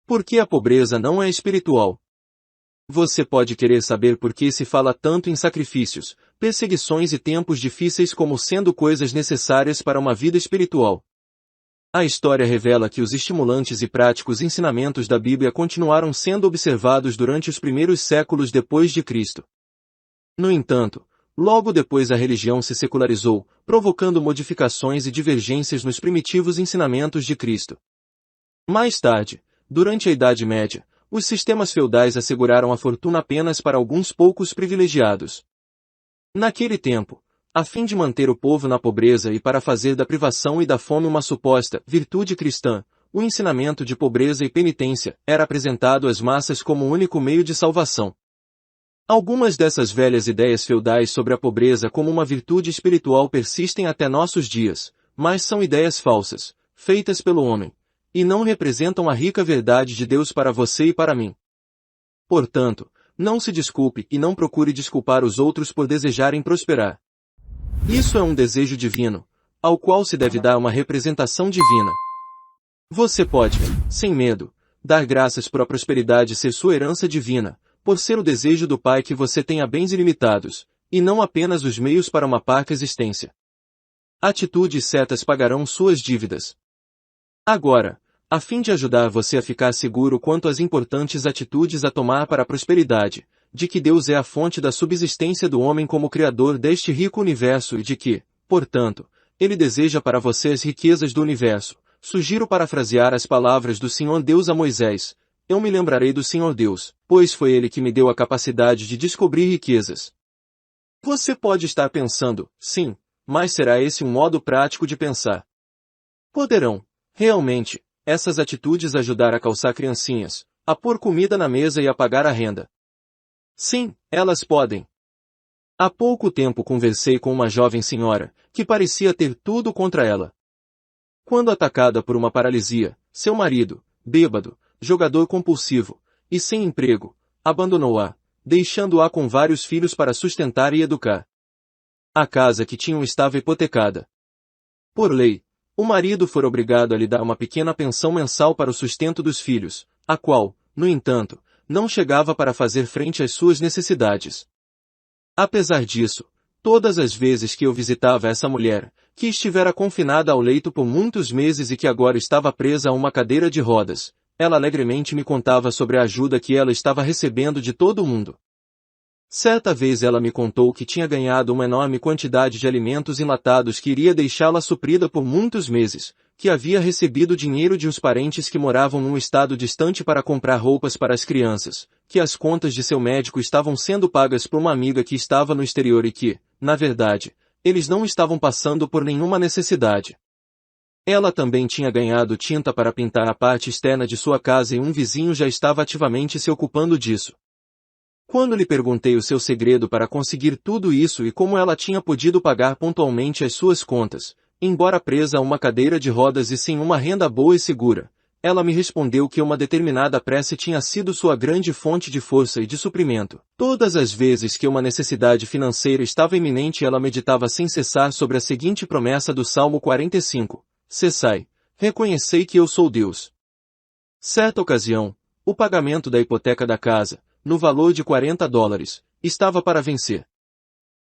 Por que a pobreza não é espiritual? Você pode querer saber por que se fala tanto em sacrifícios, perseguições e tempos difíceis como sendo coisas necessárias para uma vida espiritual. A história revela que os estimulantes e práticos ensinamentos da Bíblia continuaram sendo observados durante os primeiros séculos depois de Cristo. No entanto, logo depois a religião se secularizou, provocando modificações e divergências nos primitivos ensinamentos de Cristo. Mais tarde, durante a Idade Média, os sistemas feudais asseguraram a fortuna apenas para alguns poucos privilegiados. Naquele tempo, a fim de manter o povo na pobreza e para fazer da privação e da fome uma suposta virtude cristã, o ensinamento de pobreza e penitência era apresentado às massas como o único meio de salvação. Algumas dessas velhas ideias feudais sobre a pobreza como uma virtude espiritual persistem até nossos dias, mas são ideias falsas, feitas pelo homem, e não representam a rica verdade de Deus para você e para mim. Portanto, não se desculpe e não procure desculpar os outros por desejarem prosperar. Isso é um desejo divino, ao qual se deve dar uma representação divina. Você pode, sem medo, dar graças por a prosperidade ser sua herança divina, por ser o desejo do Pai que você tenha bens ilimitados, e não apenas os meios para uma parca existência. Atitudes certas pagarão suas dívidas. Agora, a fim de ajudar você a ficar seguro quanto às importantes atitudes a tomar para a prosperidade, de que Deus é a fonte da subsistência do homem como Criador deste rico universo e de que, portanto, Ele deseja para você as riquezas do universo, sugiro parafrasear as palavras do Senhor Deus a Moisés: eu me lembrarei do Senhor Deus, pois foi Ele que me deu a capacidade de descobrir riquezas. Você pode estar pensando, sim, mas será esse um modo prático de pensar? Poderão, realmente, essas atitudes ajudar a calçar criancinhas, a pôr comida na mesa e a pagar a renda? Sim, elas podem. Há pouco tempo conversei com uma jovem senhora, que parecia ter tudo contra ela. Quando atacada por uma paralisia, seu marido, bêbado, jogador compulsivo, e sem emprego, abandonou-a, deixando-a com vários filhos para sustentar e educar. A casa que tinham estava hipotecada. Por lei, o marido fora obrigado a lhe dar uma pequena pensão mensal para o sustento dos filhos, a qual, no entanto, não chegava para fazer frente às suas necessidades. Apesar disso, todas as vezes que eu visitava essa mulher, que estivera confinada ao leito por muitos meses e que agora estava presa a uma cadeira de rodas, ela alegremente me contava sobre a ajuda que ela estava recebendo de todo o mundo. Certa vez ela me contou que tinha ganhado uma enorme quantidade de alimentos enlatados que iria deixá-la suprida por muitos meses, que havia recebido dinheiro de uns parentes que moravam num estado distante para comprar roupas para as crianças, que as contas de seu médico estavam sendo pagas por uma amiga que estava no exterior e que, na verdade, eles não estavam passando por nenhuma necessidade. Ela também tinha ganhado tinta para pintar a parte externa de sua casa e um vizinho já estava ativamente se ocupando disso. Quando lhe perguntei o seu segredo para conseguir tudo isso e como ela tinha podido pagar pontualmente as suas contas, embora presa a uma cadeira de rodas e sem uma renda boa e segura, ela me respondeu que uma determinada prece tinha sido sua grande fonte de força e de suprimento. Todas as vezes que uma necessidade financeira estava iminente, ela meditava sem cessar sobre a seguinte promessa do Salmo 45: cessai, reconhecei que eu sou Deus. Certa ocasião, o pagamento da hipoteca da casa, no valor de $40, estava para vencer.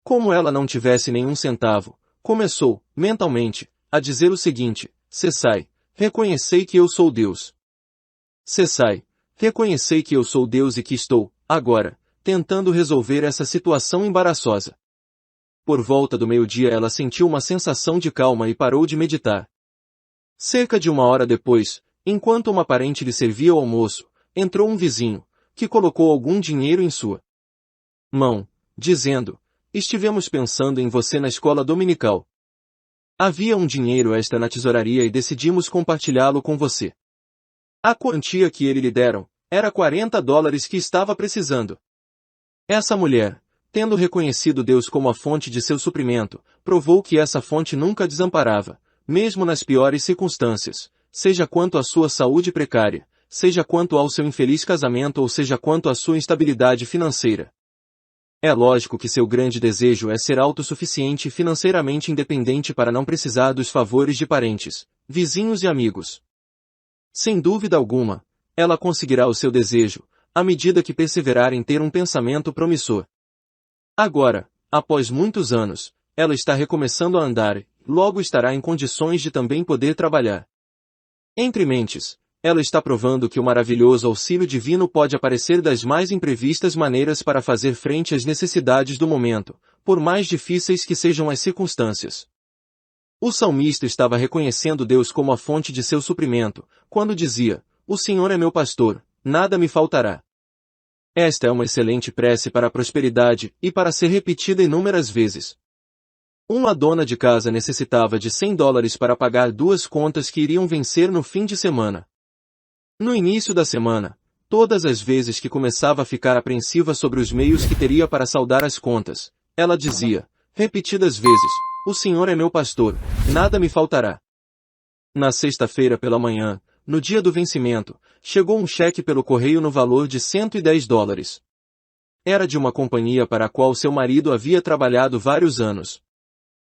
Como ela não tivesse nenhum centavo, começou, mentalmente, a dizer o seguinte: cessai, reconhecei que eu sou Deus. Cessai, reconhecei que eu sou Deus e que estou, agora, tentando resolver essa situação embaraçosa. Por volta do meio-dia ela sentiu uma sensação de calma e parou de meditar. Cerca de 1 hora depois, enquanto uma parente lhe servia o almoço, entrou um vizinho, que colocou algum dinheiro em sua mão, dizendo: estivemos pensando em você na escola dominical. Havia um dinheiro extra na tesouraria e decidimos compartilhá-lo com você. A quantia que ele lhe deram era $40 que estava precisando. Essa mulher, tendo reconhecido Deus como a fonte de seu suprimento, provou que essa fonte nunca desamparava, mesmo nas piores circunstâncias, seja quanto à sua saúde precária, seja quanto ao seu infeliz casamento ou seja quanto à sua instabilidade financeira. É lógico que seu grande desejo é ser autossuficiente e financeiramente independente para não precisar dos favores de parentes, vizinhos e amigos. Sem dúvida alguma, ela conseguirá o seu desejo, à medida que perseverar em ter um pensamento promissor. Agora, após muitos anos, ela está recomeçando a andar, logo estará em condições de também poder trabalhar. Entre mentes, ela está provando que o maravilhoso auxílio divino pode aparecer das mais imprevistas maneiras para fazer frente às necessidades do momento, por mais difíceis que sejam as circunstâncias. O salmista estava reconhecendo Deus como a fonte de seu suprimento, quando dizia: "O Senhor é meu pastor, nada me faltará." Esta é uma excelente prece para a prosperidade e para ser repetida inúmeras vezes. Uma dona de casa necessitava de $100 para pagar 2 contas que iriam vencer no fim de semana. No início da semana, todas as vezes que começava a ficar apreensiva sobre os meios que teria para saldar as contas, ela dizia, repetidas vezes: "O Senhor é meu pastor, nada me faltará." Na sexta-feira pela manhã, no dia do vencimento, chegou um cheque pelo correio no valor de $110. Era de uma companhia para a qual seu marido havia trabalhado vários anos.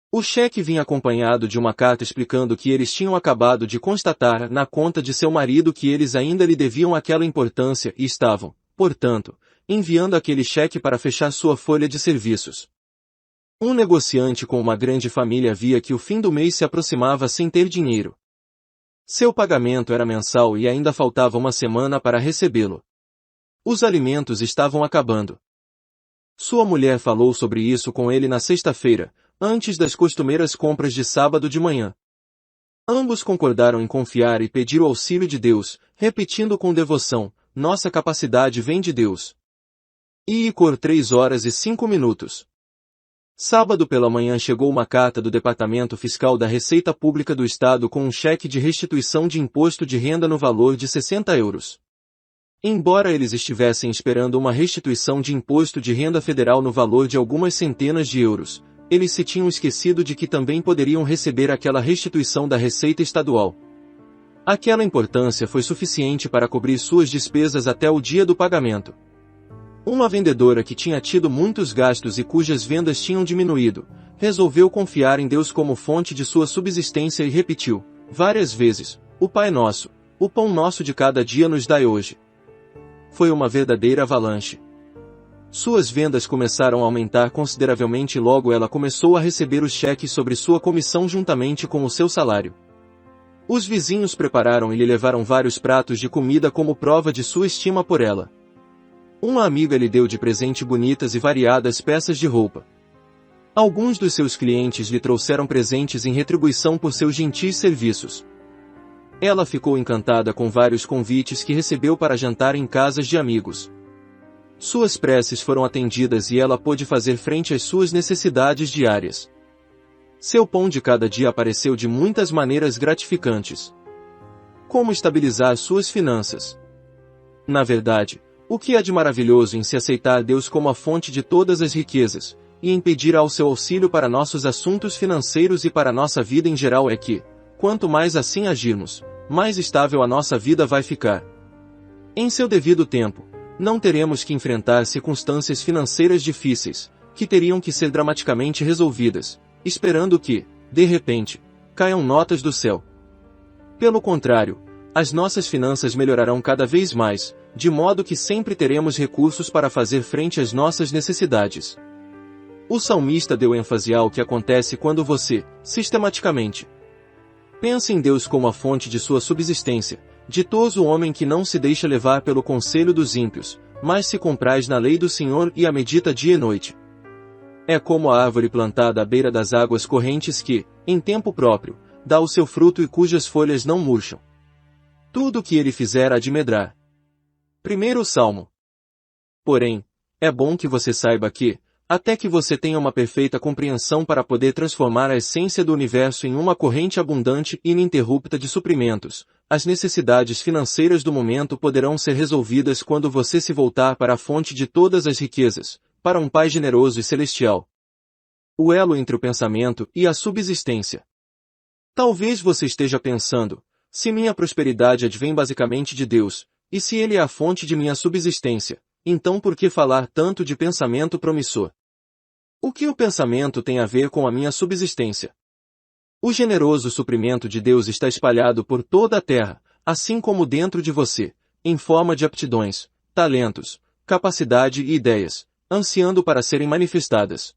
O cheque vinha acompanhado de uma carta explicando que eles tinham acabado de constatar na conta de seu marido que eles ainda lhe deviam aquela importância e estavam, portanto, enviando aquele cheque para fechar sua folha de serviços. Um negociante com uma grande família via que o fim do mês se aproximava sem ter dinheiro. Seu pagamento era mensal e ainda faltava uma semana para recebê-lo. Os alimentos estavam acabando. Sua mulher falou sobre isso com ele na sexta-feira, antes das costumeiras compras de sábado de manhã. Ambos concordaram em confiar e pedir o auxílio de Deus, repetindo com devoção: "Nossa capacidade vem de Deus." E 3h05. Sábado pela manhã chegou uma carta do Departamento Fiscal da Receita Pública do Estado com um cheque de restituição de imposto de renda no valor de €60. Embora eles estivessem esperando uma restituição de imposto de renda federal no valor de algumas centenas de euros, eles se tinham esquecido de que também poderiam receber aquela restituição da Receita Estadual. Aquela importância foi suficiente para cobrir suas despesas até o dia do pagamento. Uma vendedora que tinha tido muitos gastos e cujas vendas tinham diminuído, resolveu confiar em Deus como fonte de sua subsistência e repetiu, várias vezes: "O Pai Nosso, o pão nosso de cada dia nos dai hoje." Foi uma verdadeira avalanche. Suas vendas começaram a aumentar consideravelmente e logo ela começou a receber os cheques sobre sua comissão juntamente com o seu salário. Os vizinhos prepararam e lhe levaram vários pratos de comida como prova de sua estima por ela. Uma amiga lhe deu de presente bonitas e variadas peças de roupa. Alguns dos seus clientes lhe trouxeram presentes em retribuição por seus gentis serviços. Ela ficou encantada com vários convites que recebeu para jantar em casas de amigos. Suas preces foram atendidas e ela pôde fazer frente às suas necessidades diárias. Seu pão de cada dia apareceu de muitas maneiras gratificantes. Como estabilizar suas finanças? Na verdade, o que há de maravilhoso em se aceitar Deus como a fonte de todas as riquezas, e em pedir ao seu auxílio para nossos assuntos financeiros e para nossa vida em geral é que, quanto mais assim agirmos, mais estável a nossa vida vai ficar. Em seu devido tempo, não teremos que enfrentar circunstâncias financeiras difíceis, que teriam que ser dramaticamente resolvidas, esperando que, de repente, caiam notas do céu. Pelo contrário, as nossas finanças melhorarão cada vez mais, de modo que sempre teremos recursos para fazer frente às nossas necessidades. O salmista deu ênfase ao que acontece quando você, sistematicamente, pensa em Deus como a fonte de sua subsistência. Ditoso o homem que não se deixa levar pelo conselho dos ímpios, mas se compraz na lei do Senhor e a medita dia e noite. É como a árvore plantada à beira das águas correntes que, em tempo próprio, dá o seu fruto e cujas folhas não murcham. Tudo o que ele fizer há de medrar. Primeiro Salmo. Porém, é bom que você saiba que, até que você tenha uma perfeita compreensão para poder transformar a essência do universo em uma corrente abundante e ininterrupta de suprimentos, as necessidades financeiras do momento poderão ser resolvidas quando você se voltar para a fonte de todas as riquezas, para um Pai generoso e celestial. O elo entre o pensamento e a subsistência. Talvez você esteja pensando, se minha prosperidade advém basicamente de Deus, e se Ele é a fonte de minha subsistência, então por que falar tanto de pensamento promissor? O que o pensamento tem a ver com a minha subsistência? O generoso suprimento de Deus está espalhado por toda a terra, assim como dentro de você, em forma de aptidões, talentos, capacidade e ideias, ansiando para serem manifestadas.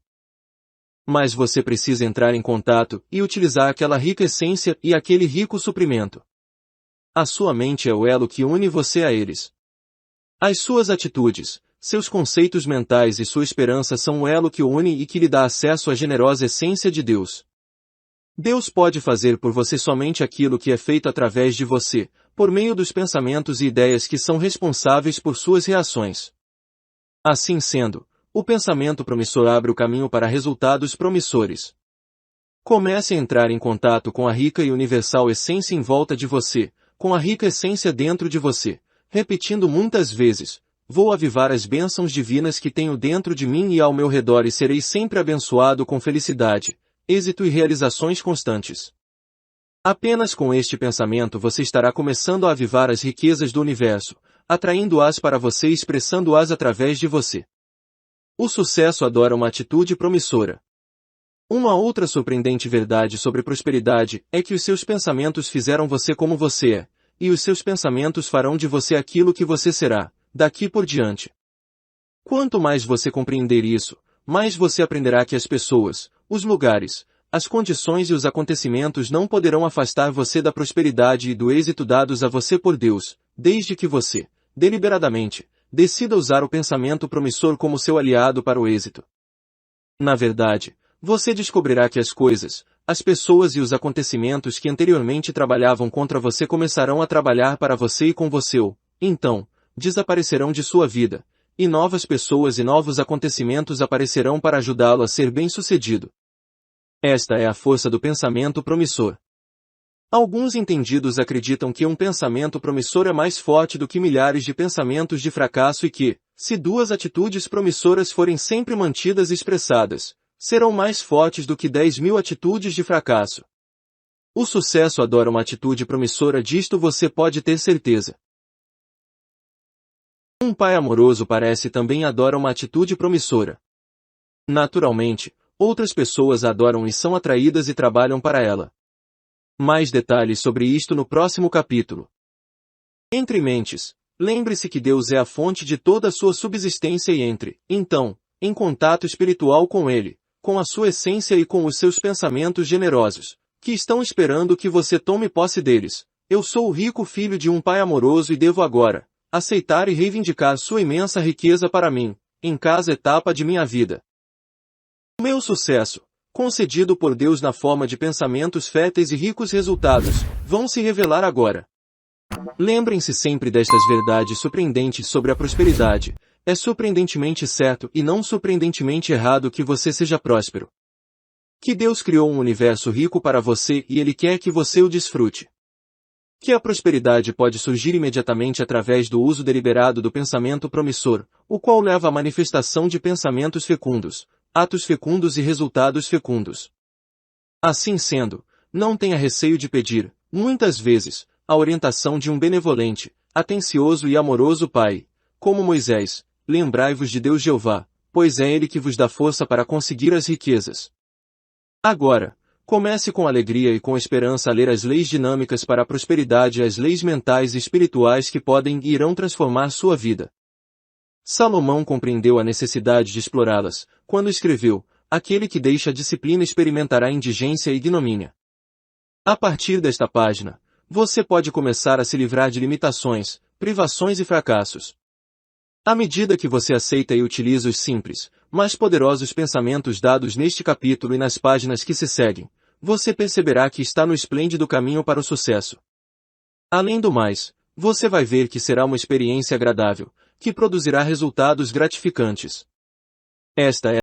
Mas você precisa entrar em contato e utilizar aquela rica essência e aquele rico suprimento. A sua mente é o elo que une você a eles. As suas atitudes, seus conceitos mentais e sua esperança são o elo que o une e que lhe dá acesso à generosa essência de Deus. Deus pode fazer por você somente aquilo que é feito através de você, por meio dos pensamentos e ideias que são responsáveis por suas reações. Assim sendo, o pensamento promissor abre o caminho para resultados promissores. Comece a entrar em contato com a rica e universal essência em volta de você, com a rica essência dentro de você, repetindo muitas vezes: vou avivar as bênçãos divinas que tenho dentro de mim e ao meu redor e serei sempre abençoado com felicidade, êxito e realizações constantes. Apenas com este pensamento você estará começando a avivar as riquezas do universo, atraindo-as para você e expressando-as através de você. O sucesso adora uma atitude promissora. Uma outra surpreendente verdade sobre prosperidade é que os seus pensamentos fizeram você como você é, e os seus pensamentos farão de você aquilo que você será, daqui por diante. Quanto mais você compreender isso, mais você aprenderá que as pessoas, os lugares, as condições e os acontecimentos não poderão afastar você da prosperidade e do êxito dados a você por Deus, desde que você, deliberadamente, decida usar o pensamento promissor como seu aliado para o êxito. Na verdade, você descobrirá que as coisas, as pessoas e os acontecimentos que anteriormente trabalhavam contra você começarão a trabalhar para você e com você ou, então, desaparecerão de sua vida, e novas pessoas e novos acontecimentos aparecerão para ajudá-lo a ser bem-sucedido. Esta é a força do pensamento promissor. Alguns entendidos acreditam que um pensamento promissor é mais forte do que milhares de pensamentos de fracasso e que, se duas atitudes promissoras forem sempre mantidas e expressadas, serão mais fortes do que 10.000 atitudes de fracasso. O sucesso adora uma atitude promissora, disto você pode ter certeza. Um pai amoroso parece também adora uma atitude promissora. Naturalmente, outras pessoas a adoram e são atraídas e trabalham para ela. Mais detalhes sobre isto no próximo capítulo. Entre mentes, lembre-se que Deus é a fonte de toda a sua subsistência e entre, então, em contato espiritual com Ele, com a sua essência e com os seus pensamentos generosos, que estão esperando que você tome posse deles. Eu sou o rico filho de um pai amoroso e devo agora aceitar e reivindicar sua imensa riqueza para mim, em cada etapa de minha vida. O meu sucesso, concedido por Deus na forma de pensamentos férteis e ricos resultados, vão se revelar agora. Lembrem-se sempre destas verdades surpreendentes sobre a prosperidade. É surpreendentemente certo e não surpreendentemente errado que você seja próspero. Que Deus criou um universo rico para você e Ele quer que você o desfrute. Que a prosperidade pode surgir imediatamente através do uso deliberado do pensamento promissor, o qual leva à manifestação de pensamentos fecundos, atos fecundos e resultados fecundos. Assim sendo, não tenha receio de pedir, muitas vezes, a orientação de um benevolente, atencioso e amoroso Pai, como Moisés. Lembrai-vos de Deus Jeová, pois é Ele que vos dá força para conseguir as riquezas. Agora, comece com alegria e com esperança a ler as leis dinâmicas para a prosperidade e as leis mentais e espirituais que podem e irão transformar sua vida. Salomão compreendeu a necessidade de explorá-las, quando escreveu: aquele que deixa a disciplina experimentará indigência e ignomínia. A partir desta página, você pode começar a se livrar de limitações, privações e fracassos. À medida que você aceita e utiliza os simples, mais poderosos pensamentos dados neste capítulo e nas páginas que se seguem, você perceberá que está no esplêndido caminho para o sucesso. Além do mais, você vai ver que será uma experiência agradável, que produzirá resultados gratificantes. Esta é